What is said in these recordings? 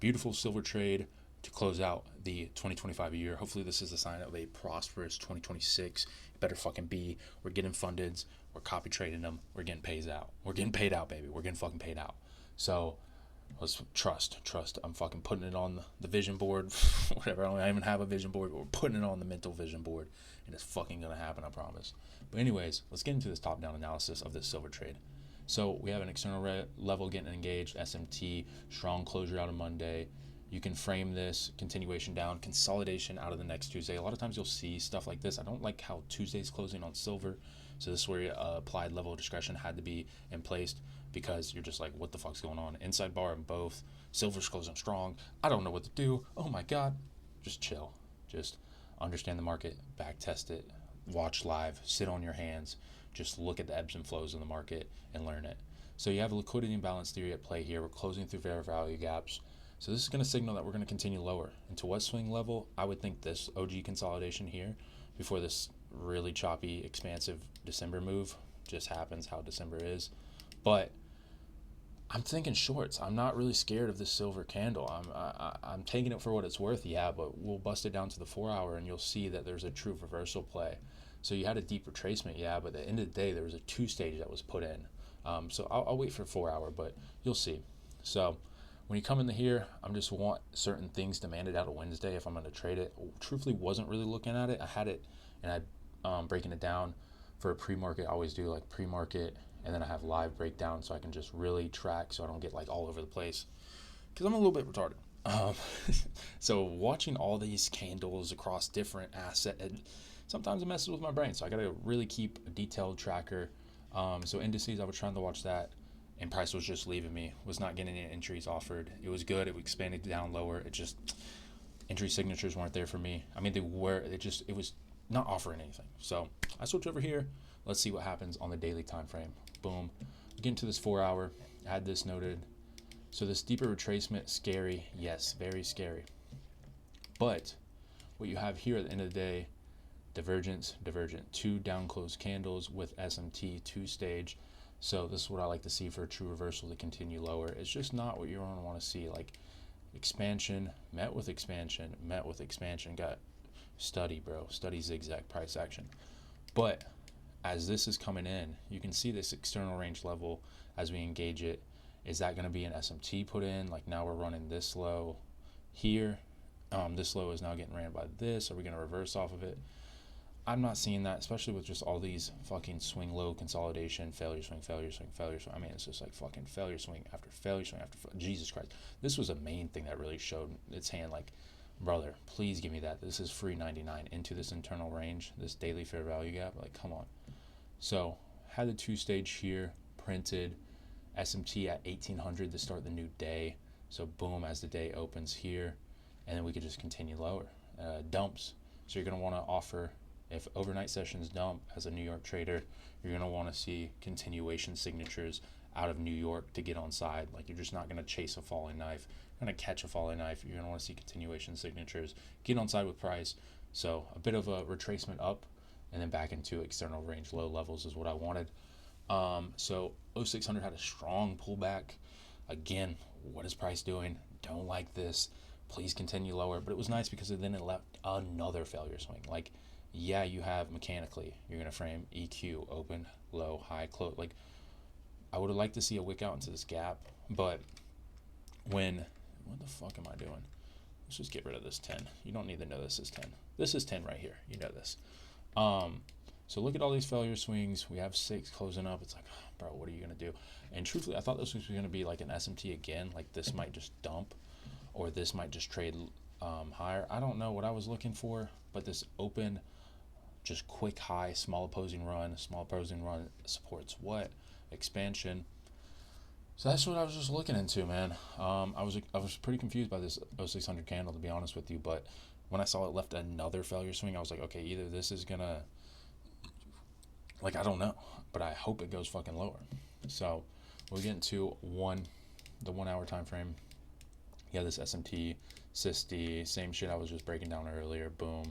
beautiful silver trade to close out the 2025 year. Hopefully, this is a sign of a prosperous 2026. It better fucking be. We're getting fundeds. We're copy trading them. We're getting paid out. We're getting paid out, baby. We're getting fucking paid out. So let's trust. I'm fucking putting it on the vision board. Whatever. I don't even have a vision board, but we're putting it on the mental vision board, and it's fucking gonna happen. I promise. But anyways, let's get into this top-down analysis of this silver trade. So we have an external level getting engaged, SMT, strong closure out of Monday. You can frame this continuation down, consolidation out of the next Tuesday. A lot of times you'll see stuff like this. I don't like how Tuesday's closing on silver. So this is where applied level of discretion had to be in place, because you're just like, what the fuck's going on? Inside bar in both. Silver's closing strong. I don't know what to do. Oh my God. Just chill. Just understand the market, back test it, watch live, sit on your hands, just look at the ebbs and flows of the market and learn it. So you have a liquidity imbalance theory at play here. We're closing through fair value gaps. So this is going to signal that we're going to continue lower. And to what swing level? I would think this OG consolidation here before this really choppy, expansive December move just happens, how December is. But I'm thinking shorts. I'm not really scared of this silver candle. I'm taking it for what it's worth, yeah, but we'll bust it down to the 4 hour and you'll see that there's a true reversal play. So you had a deep retracement, yeah, but at the end of the day, there was a 2-stage that was put in. So I'll wait for 4 hour, but you'll see. So when you come into here, I'm just want certain things demanded out of Wednesday if I'm going to trade it. Truthfully, wasn't really looking at it. I had it and I breaking it down for a pre-market. I always do like pre-market, and then I have live breakdown so I can just really track so I don't get like all over the place, because I'm a little bit retarded. So watching all these candles across different assets, sometimes it messes with my brain. So I got to really keep a detailed tracker. So indices, I was trying to watch that, and price was just leaving me, was not getting any entries offered. It was good. It expanded down lower. It just, entry signatures weren't there for me. I mean, they were, it was not offering anything. So I switch over here. Let's see what happens on the daily time frame. Boom. Get into this 4 hour. I had this noted. So this deeper retracement, scary. Yes, very scary. But what you have here at the end of the day, divergence, divergent. 2 down closed candles with SMT, 2-stage. So this is what I like to see for a true reversal to continue lower. It's just not what you're going to want to see. Like expansion, met with expansion, met with expansion. Got study, bro. Study zigzag price action. But as this is coming in, you can see this external range level as we engage it. Is that going to be an SMT put in? Like now we're running this low here. This low is now getting ran by this. Are we going to reverse off of it? I'm not seeing that, especially with just all these fucking swing low consolidation, failure swing, failure swing, failure swing. I mean, it's just like fucking failure swing after failure swing after Jesus Christ. This was a main thing that really showed its hand. Like, brother, please give me that. This is free 99 into this internal range, this daily fair value gap. Like, come on. So had the 2-stage here printed, SMT at 1800 to start the new day. So boom, as the day opens here, and then we could just continue lower. Dumps. So you're going to want to offer, if overnight sessions dump as a New York trader, you're going to want to see continuation signatures out of New York to get on side. Like, you're just not going to chase a falling knife. You're going to catch a falling knife. You're going to want to see continuation signatures, get on side with price. So a bit of a retracement up and then back into external range low levels is what I wanted. So 0600 had a strong pullback. Again, what is price doing? Don't like this. Please continue lower. But it was nice because then it left another failure swing. Like, yeah, you have mechanically, you're going to frame EQ, open, low, high, close. Like, I would have liked to see a wick out into this gap, but what the fuck am I doing? Let's just get rid of this 10. You don't need to know this is 10. This is 10 right here. You know this. So look at all these failure swings. We have 6 closing up. It's like, bro, what are you going to do? And truthfully, I thought this was going to be like an SMT again. Like, this might just dump, or this might just trade higher. I don't know what I was looking for, but this open, just quick high, small opposing run supports what? Expansion. So that's what I was just looking into, man. I was pretty confused by this 0600 candle, to be honest with you, but when I saw it left another failure swing, I was like, okay, either this is gonna, like, I don't know, but I hope it goes fucking lower. So we'll get into the 1 hour time frame. Yeah, this SMT, CISD, same shit I was just breaking down earlier. Boom,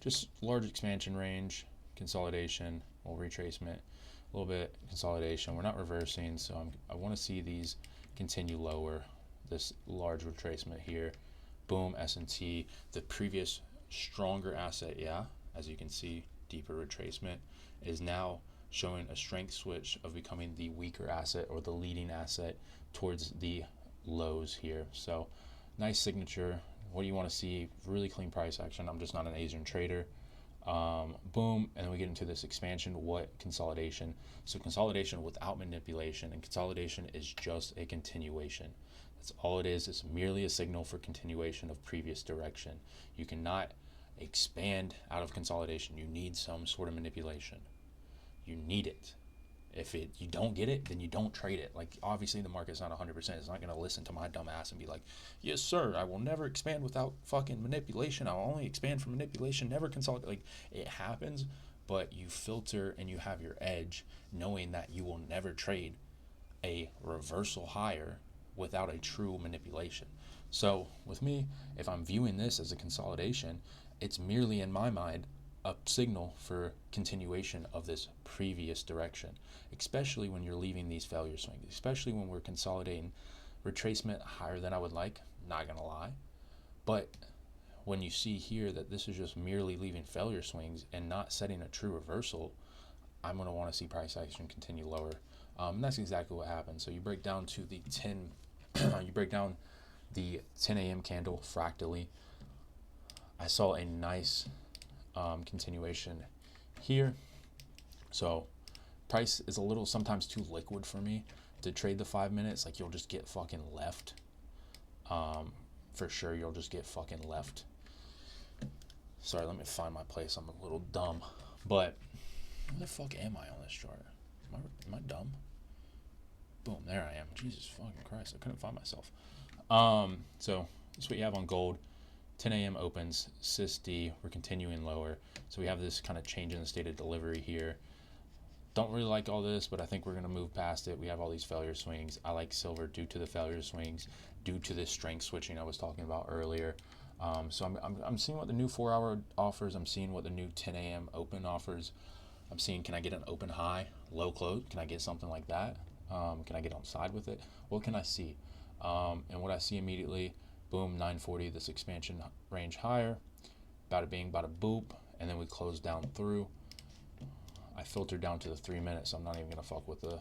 just large expansion range, consolidation, little retracement, a little bit consolidation. We're not reversing, so I want to see these continue lower. this large retracement here. Boom, S&T, the previous stronger asset, yeah, as you can see, deeper retracement, is now showing a strength switch of becoming the weaker asset or the leading asset towards the lows here. So nice signature. What do you want to see? Really clean price action. I'm just not an Asian trader. Boom, and then we get into this expansion. What? Consolidation. So consolidation without manipulation, and consolidation is just a continuation. That's all it is. It's merely a signal for continuation of previous direction. You cannot expand out of consolidation. You need some sort of manipulation. You need it. If you don't get it, then you don't trade it. Like, obviously the market's not 100%. It's not going to listen to my dumb ass and be like, yes sir, I will never expand without fucking manipulation. I'll only expand from manipulation, never consolidate. Like, it happens, but you filter and you have your edge, knowing that you will never trade a reversal higher without a true manipulation. So with me, if I'm viewing this as a consolidation, it's merely in my mind a signal for continuation of this previous direction, especially when you're leaving these failure swings, especially when we're consolidating retracement higher than I would like, not gonna lie. But when you see here that this is just merely leaving failure swings and not setting a true reversal, I'm gonna wanna see price action continue lower. And that's exactly what happened. So you break down to the 10, you break down the 10 a.m. candle fractally. I saw a nice continuation here. So price is a little sometimes too liquid for me to trade the 5 minutes. Like, you'll just get fucking left. For sure, you'll just get fucking left. Sorry, let me find my place. I'm a little dumb. But where the fuck am I on this chart? Am I dumb? Boom, there I am. Jesus fucking Christ, I couldn't find myself. So that's what you have on gold. 10 a.m. opens, CISD, we're continuing lower. So we have this kind of change in the state of delivery here. Don't really like all this, but I think we're going to move past it. We have all these failure swings. I like silver due to the failure swings, due to this strength switching I was talking about earlier. So I'm seeing what the new 4-hour offers. I'm seeing what the new 10 a.m. open offers. I'm seeing, can I get an open high, low close? Can I get something like that? Can I get on side with it? What can I see? And what I see immediately, boom, 940, this expansion range higher, bada bing, bada boop, and then we close down through. I filtered down to the 3 minutes, so I'm not even gonna fuck with the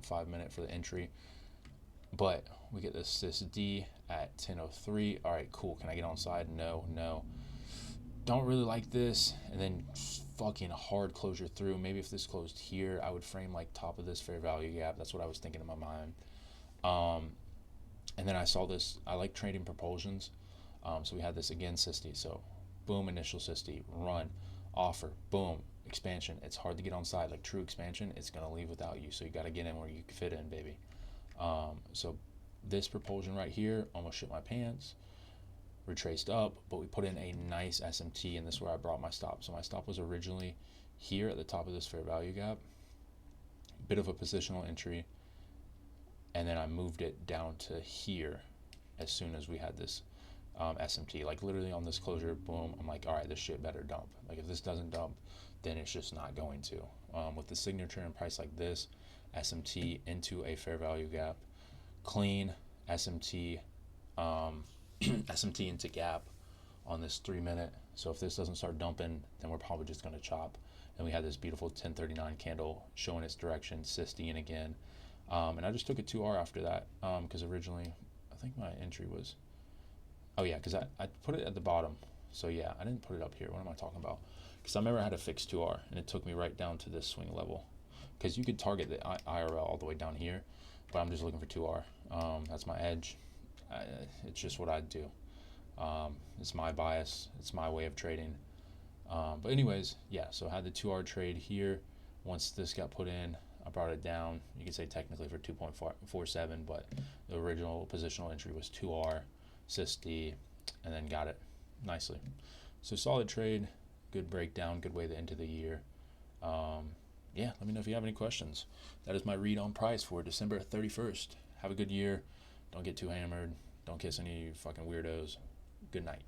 5 minute for the entry. But we get this CISD at 10:03. All right, cool. Can I get on side? No. Don't really like this. And then fucking hard closure through. Maybe if this closed here, I would frame like top of this fair value gap. That's what I was thinking in my mind. And then I saw this. I like trading propulsions. So we had this again, CISD. So boom, initial CISD, run, offer, boom, expansion. It's hard to get on side. Like, true expansion, it's gonna leave without you. So you got to get in where you can fit in, baby. So this propulsion right here almost shit my pants. Retraced up, but we put in a nice SMT, and this is where I brought my stop. So my stop was originally here at the top of this fair value gap. Bit of a positional entry, and then I moved it down to here as soon as we had this SMT. Like, literally on this closure, boom, I'm like, all right, this shit better dump. Like, if this doesn't dump, then it's just not going to. With the signature and price like this, SMT into a fair value gap, clean SMT, SMT into gap on this 3 minute. So if this doesn't start dumping, then we're probably just going to chop. And we had this beautiful 1039 candle showing its direction, CISD again. And I just took a 2R after that, because originally I think my entry was, oh yeah, because I put it at the bottom. So yeah, I didn't put it up here. What am I talking about? Because I remember I had a fixed 2R, and it took me right down to this swing level. Because you could target the IRL all the way down here, but I'm just looking for 2R. That's my edge. It's just what I'd do. It's my bias. It's my way of trading. But anyways, yeah, so I had the 2R trade here. Once this got put in, I brought it down. You could say technically for 2.47, but the original positional entry was 2R, CISD, and then got it nicely. So solid trade, good breakdown, good way to end the year. Yeah, let me know if you have any questions. That is my read on price for December 31st. Have a good year. Don't get too hammered. Don't kiss any fucking weirdos. Good night.